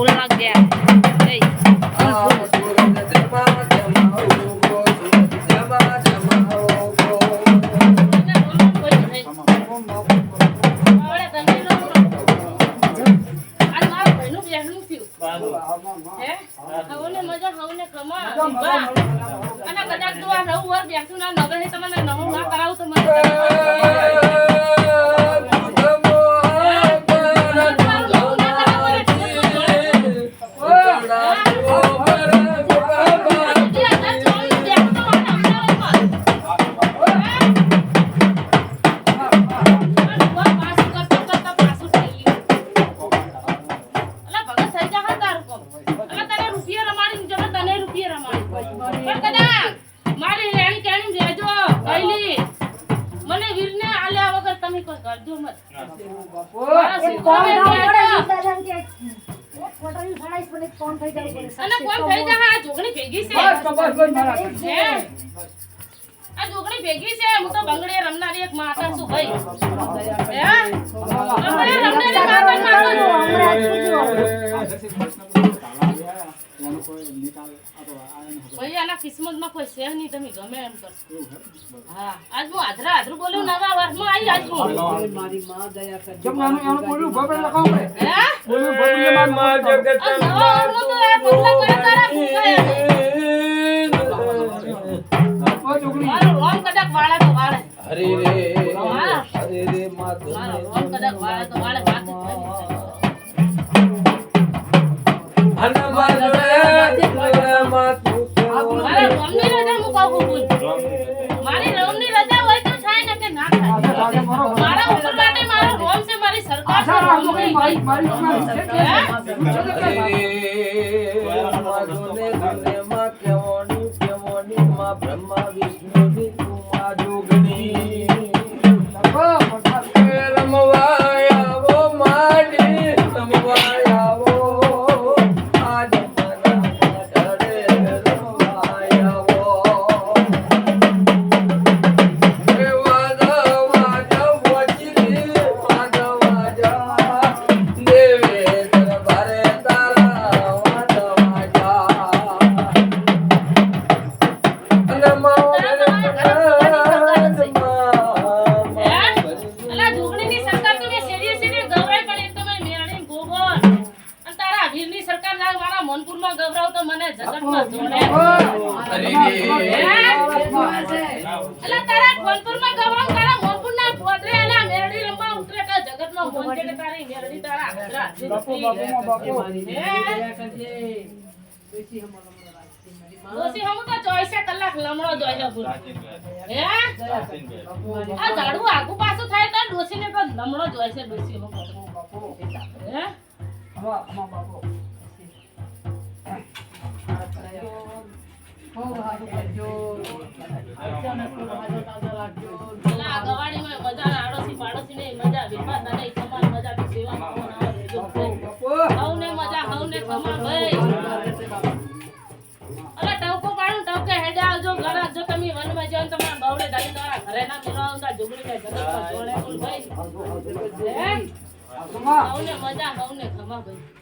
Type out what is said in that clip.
ફૂલ નાખ ગયા ભેગી છે હું તો બંગડે રમનારી એક માતા છું ભાઈ ભાઈ આના કિસ્મત માં કોઈ છે નહીં તમે ગમે એમ કરશો હા આજ હું આધરું બોલ્યું નવા વર્ષમાં આવી આજ હું મારી માં દયા કરજો જબ નાનું એનું બોલ્યું બબડે લખાવ રે હે બોલ્યું બબડે માં જગત નવા વર્ષમાં તો એ બદલા કરે તારા ભૂખાય મારો રોમ કડક વાળા તો વાળે હરે રે માધવ મારો રોમ કડક વાળા તો વાળે વાત હનુમાન માતું મારા રોમની રજા હું કહું બોલ મારી રોમની રજા હોય તો થાય ને કે ના થાય મારા ઉપર માટે મારો રોમ છે મારી સરકાર છે રોમ નહીં ભાઈ માં કેવોની માં બ્રહ્મા વિષ્ણુ ની તુમા જોગણી રમવા આવો માડી રમવા આવો આજ દોસી હમ તો 24 કલાક લમણો જોઈલો પૂરો હે આ ઝાડુ આગુ પાછું થાય તો દોસીને તો લમણો જોઈશે દોસી હમ હે અમા બાપો ના ગવાડીમાં મજા આડોસી પાડોસી ને મજા વિવાદ નહીં તમારી મજા ની સેવા હવને મજા હવને ખમા ભાઈ અલા ટવકો પાડું ટવકે હેડે આવજો ઘર જો તમે વનમાં જાવ તમારા બાવડે દાઈ તમારા ઘરે ના મિલાવતા જુગડી ને જગતમાં જોડે બોલ ભાઈ હે હવને મજા હવને ખમા ભાઈ